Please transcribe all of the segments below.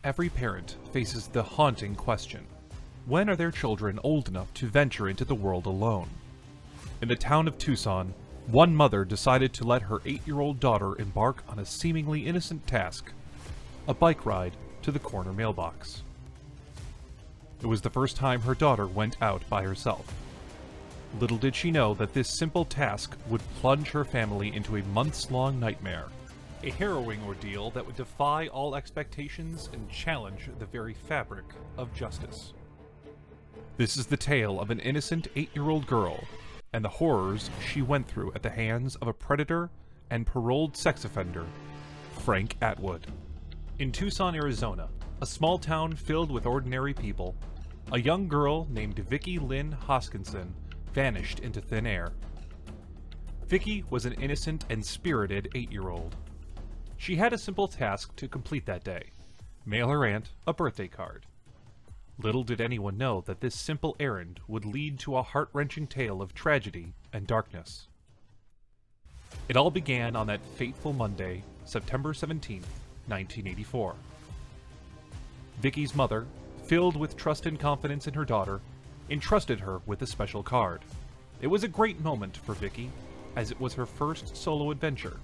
every parent faces the haunting question: when are their children old enough to venture into the world alone? In the town of Tucson, one mother decided to let her 8-year-old daughter embark on a seemingly innocent task: a bike ride to the corner mailbox. It was the first time her daughter went out by herself. Little did she know that this simple task would plunge her family into a months-long nightmare, a harrowing ordeal that would defy all expectations and challenge the very fabric of justice. This is the tale of an innocent 8-year-old girl and the horrors she went through at the hands of a predator and paroled sex offender, Frank Atwood. In Tucson, Arizona, a small town filled with ordinary people, a young girl named Vicki Lynne Hoskinson vanished into thin air. Vicki was an innocent and spirited 8-year-old. She had a simple task to complete that day: mail her aunt a birthday card. Little did anyone know that this simple errand would lead to a heart-wrenching tale of tragedy and darkness. It all began on that fateful Monday, September 17, 1984. Vicki's mother, filled with trust and confidence in her daughter, entrusted her with a special card. It was a great moment for Vicki, as it was her first solo adventure.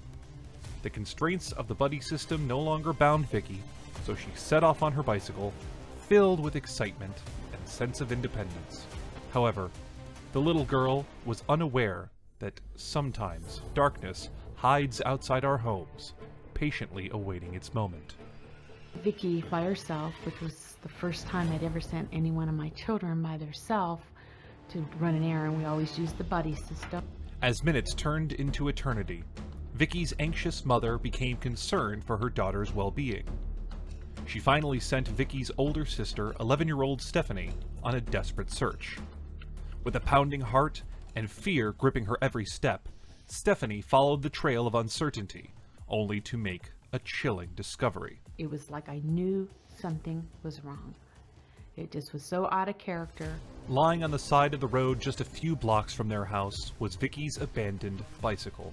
The constraints of the buddy system no longer bound Vicki, so she set off on her bicycle, filled with excitement and sense of independence. However, the little girl was unaware that sometimes darkness hides outside our homes, patiently awaiting its moment. Vicki by herself, which was the first time I'd ever sent any one of my children by themselves to run an errand. We always used the buddy system. As minutes turned into eternity, Vicki's anxious mother became concerned for her daughter's well-being. She finally sent Vicki's older sister, 11-year-old Stephanie, on a desperate search. With a pounding heart and fear gripping her every step, Stephanie followed the trail of uncertainty, only to make a chilling discovery. It was like I knew something was wrong. It just was so out of character. Lying on the side of the road just a few blocks from their house was Vicki's abandoned bicycle.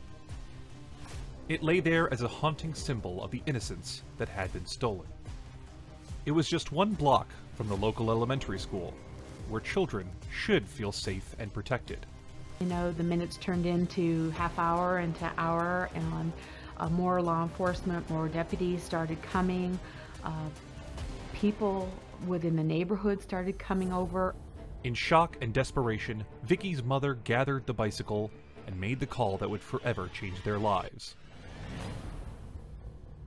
It lay there as a haunting symbol of the innocence that had been stolen. It was just 1 block from the local elementary school, where children should feel safe and protected. You know, the minutes turned into half hour into hour, and more law enforcement, more deputies started coming. People within the neighborhood started coming over. In shock and desperation, Vicki's mother gathered the bicycle and made the call that would forever change their lives.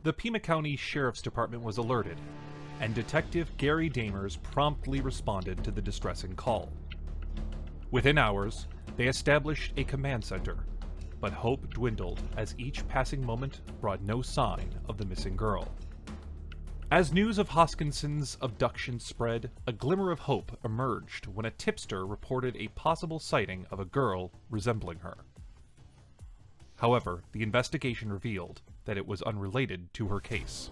The Pima County Sheriff's Department was alerted, and Detective Gary Damers promptly responded to the distressing call. Within hours, they established a command center, but hope dwindled as each passing moment brought no sign of the missing girl. As news of Hoskinson's abduction spread, a glimmer of hope emerged when a tipster reported a possible sighting of a girl resembling her. However, the investigation revealed that it was unrelated to her case.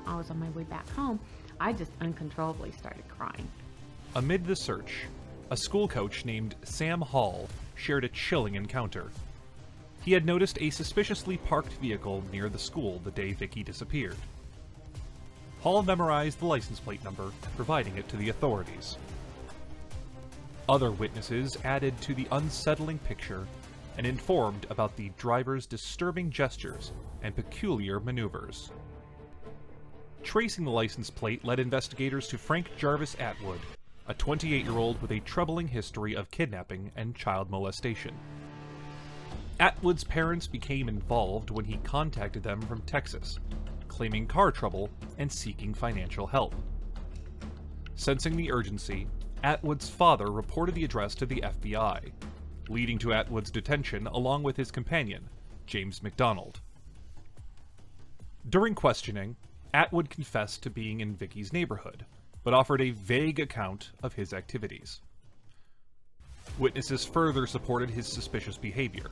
I was on my way back home. I just uncontrollably started crying. Amid the search, a school coach named Sam Hall shared a chilling encounter. He had noticed a suspiciously parked vehicle near the school the day Vicki disappeared. Hall memorized the license plate number, providing it to the authorities. Other witnesses added to the unsettling picture and informed about the driver's disturbing gestures and peculiar maneuvers. Tracing the license plate led investigators to Frank Jarvis Atwood, a 28-year-old with a troubling history of kidnapping and child molestation. Atwood's parents became involved when he contacted them from Texas, claiming car trouble and seeking financial help. Sensing the urgency, Atwood's father reported the address to the FBI, leading to Atwood's detention along with his companion, James McDonald. During questioning, Atwood confessed to being in Vicki's neighborhood, but offered a vague account of his activities. Witnesses further supported his suspicious behavior.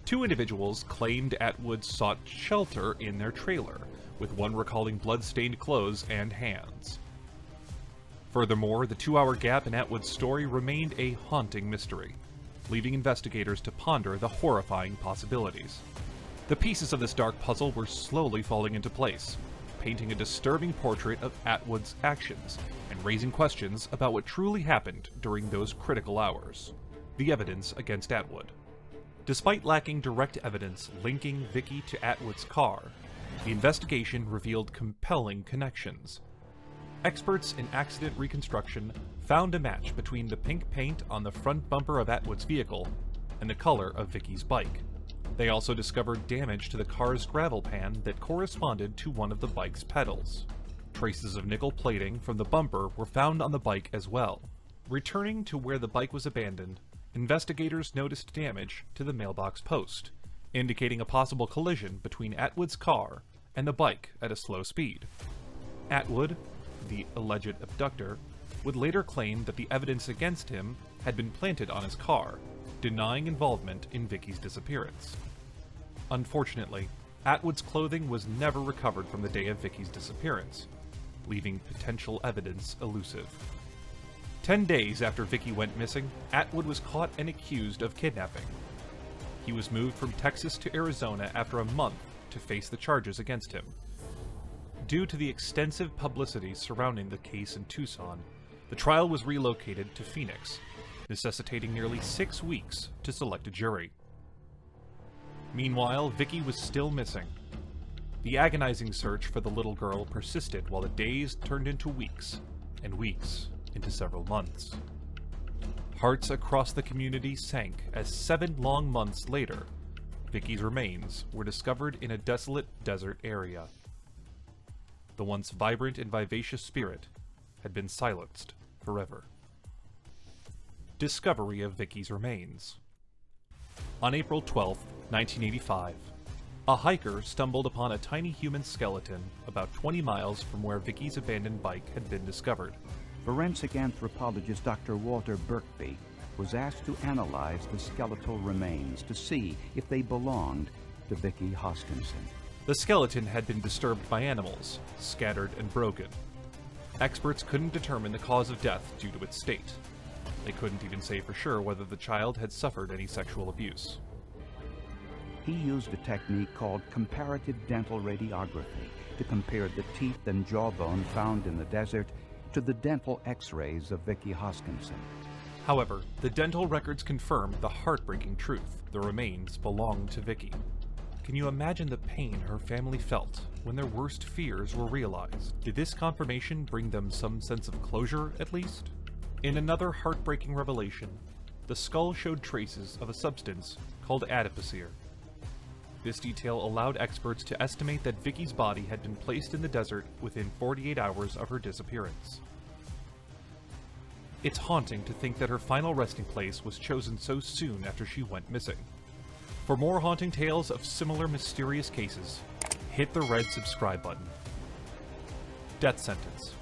2 individuals claimed Atwood sought shelter in their trailer, with one recalling blood-stained clothes and hands. Furthermore, the 2-hour gap in Atwood's story remained a haunting mystery, leaving investigators to ponder the horrifying possibilities. The pieces of this dark puzzle were slowly falling into place, painting a disturbing portrait of Atwood's actions and raising questions about what truly happened during those critical hours. The evidence against Atwood. Despite lacking direct evidence linking Vicki to Atwood's car, the investigation revealed compelling connections. Experts in accident reconstruction found a match between the pink paint on the front bumper of Atwood's vehicle and the color of Vicki's bike. They also discovered damage to the car's gravel pan that corresponded to one of the bike's pedals. Traces of nickel plating from the bumper were found on the bike as well. Returning to where the bike was abandoned, investigators noticed damage to the mailbox post, indicating a possible collision between Atwood's car and the bike at a slow speed. Atwood, the alleged abductor, would later claim that the evidence against him had been planted on his car, denying involvement in Vicki's disappearance. Unfortunately, Atwood's clothing was never recovered from the day of Vicki's disappearance, leaving potential evidence elusive. 10 days after Vicki went missing, Atwood was caught and accused of kidnapping. He was moved from Texas to Arizona after a month to face the charges against him. Due to the extensive publicity surrounding the case in Tucson, the trial was relocated to Phoenix, necessitating nearly 6 weeks to select a jury. Meanwhile, Vicki was still missing. The agonizing search for the little girl persisted while the days turned into weeks, and weeks into several months. Hearts across the community sank as 7 long months later, Vicki's remains were discovered in a desolate desert area. The once vibrant and vivacious spirit had been silenced forever. Discovery of Vicki's remains. On April 12, 1985, a hiker stumbled upon a tiny human skeleton about 20 miles from where Vicki's abandoned bike had been discovered. Forensic anthropologist Dr. Walter Birkby was asked to analyze the skeletal remains to see if they belonged to Vicki Hoskinson. The skeleton had been disturbed by animals, scattered and broken. Experts couldn't determine the cause of death due to its state. They couldn't even say for sure whether the child had suffered any sexual abuse. He used a technique called comparative dental radiography to compare the teeth and jawbone found in the desert to the dental x-rays of Vicki Hoskinson. However, the dental records confirmed the heartbreaking truth: the remains belonged to Vicki. Can you imagine the pain her family felt when their worst fears were realized? Did this confirmation bring them some sense of closure, at least? In another heartbreaking revelation, the skull showed traces of a substance called adipocere. This detail allowed experts to estimate that Vicki's body had been placed in the desert within 48 hours of her disappearance. It's haunting to think that her final resting place was chosen so soon after she went missing. For more haunting tales of similar mysterious cases, hit the red subscribe button. Death sentence.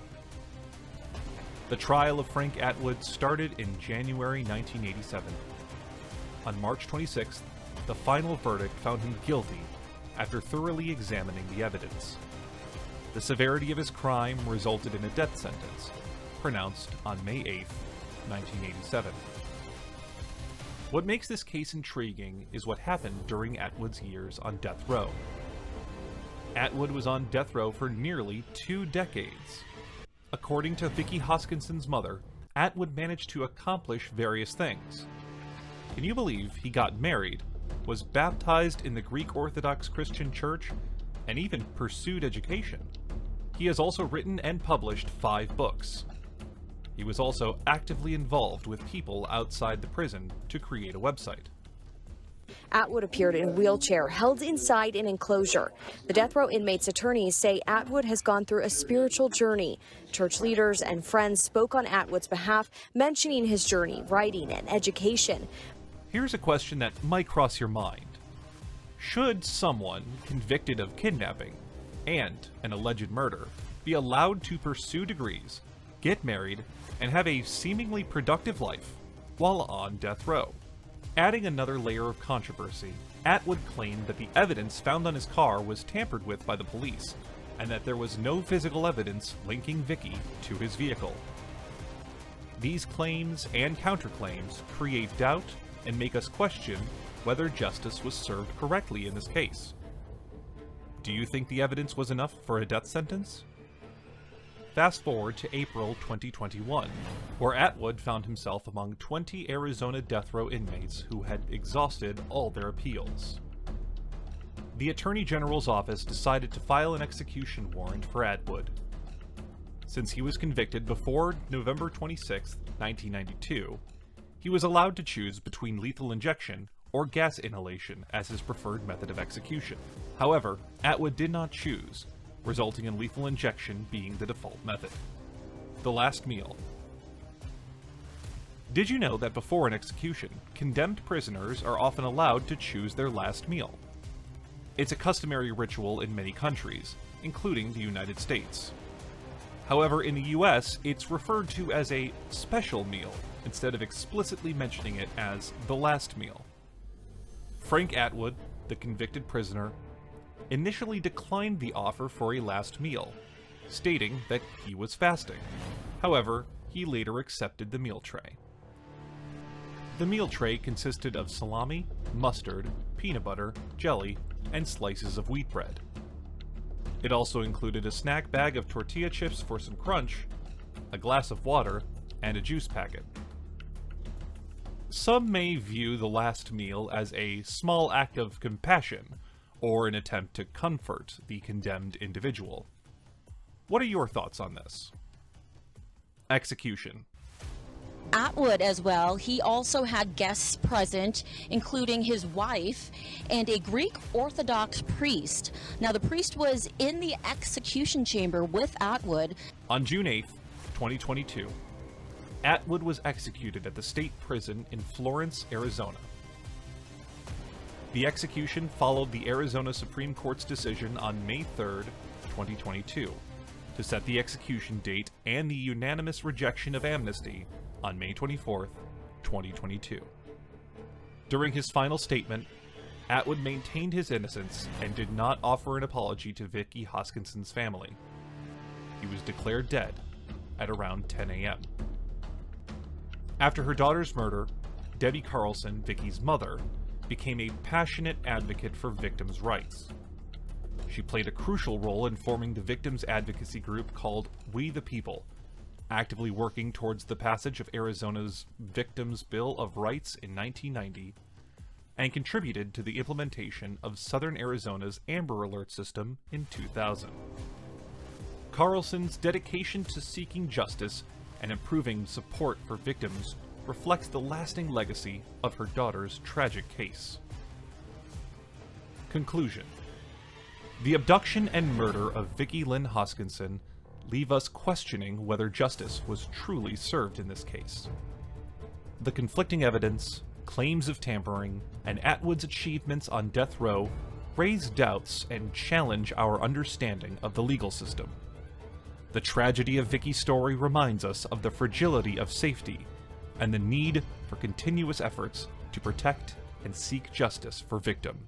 The trial of Frank Atwood started in January 1987. On March 26th, the final verdict found him guilty after thoroughly examining the evidence. The severity of his crime resulted in a death sentence, pronounced on May 8th, 1987. What makes this case intriguing is what happened during Atwood's years on death row. Atwood was on death row for nearly 2 decades. According to Vicki Hoskinson's mother, Atwood managed to accomplish various things. Can you believe he got married, was baptized in the Greek Orthodox Christian Church, and even pursued education? He has also written and published 5 books. He was also actively involved with people outside the prison to create a website. Atwood appeared in a wheelchair, held inside an enclosure. The death row inmates' attorneys say Atwood has gone through a spiritual journey. Church leaders and friends spoke on Atwood's behalf, mentioning his journey, writing, and education. Here's a question that might cross your mind. Should someone convicted of kidnapping and an alleged murder be allowed to pursue degrees, get married, and have a seemingly productive life while on death row? Adding another layer of controversy, Atwood claimed that the evidence found on his car was tampered with by the police, and that there was no physical evidence linking Vicki to his vehicle. These claims and counterclaims create doubt and make us question whether justice was served correctly in this case. Do you think the evidence was enough for a death sentence? Fast forward to April 2021, where Atwood found himself among 20 Arizona death row inmates who had exhausted all their appeals. The Attorney General's office decided to file an execution warrant for Atwood. Since he was convicted before November 26, 1992, he was allowed to choose between lethal injection or gas inhalation as his preferred method of execution. However, Atwood did not choose, resulting in lethal injection being the default method. The last meal. Did you know that before an execution, condemned prisoners are often allowed to choose their last meal? It's a customary ritual in many countries, including the United States. However, in the US, it's referred to as a special meal, instead of explicitly mentioning it as the last meal. Frank Atwood, the convicted prisoner, initially declined the offer for a last meal, stating that he was fasting. However, he later accepted the meal tray. The meal tray consisted of salami, mustard, peanut butter, jelly, and slices of wheat bread. It also included a snack bag of tortilla chips for some crunch, a glass of water, and a juice packet. Some may view the last meal as a small act of compassion, or an attempt to comfort the condemned individual. What are your thoughts on this? Execution. Atwood as well, he also had guests present, including his wife and a Greek Orthodox priest. Now, the priest was in the execution chamber with Atwood. On June 8th, 2022, Atwood was executed at the state prison in Florence, Arizona. The execution followed the Arizona Supreme Court's decision on May 3rd, 2022, to set the execution date and the unanimous rejection of amnesty on May 24th, 2022. During his final statement, Atwood maintained his innocence and did not offer an apology to Vicki Hoskinson's family. He was declared dead at around 10 a.m. After her daughter's murder, Debbie Carlson, Vicki's mother, became a passionate advocate for victims' rights. She played a crucial role in forming the victims' advocacy group called We the People, actively working towards the passage of Arizona's Victims' Bill of Rights in 1990, and contributed to the implementation of Southern Arizona's Amber Alert system in 2000. Carlson's dedication to seeking justice and improving support for victims reflects the lasting legacy of her daughter's tragic case. Conclusion. The abduction and murder of Vicki Lynne Hoskinson leave us questioning whether justice was truly served in this case. The conflicting evidence, claims of tampering, and Atwood's achievements on death row raise doubts and challenge our understanding of the legal system. The tragedy of Vicki's story reminds us of the fragility of safety and the need for continuous efforts to protect and seek justice for victims.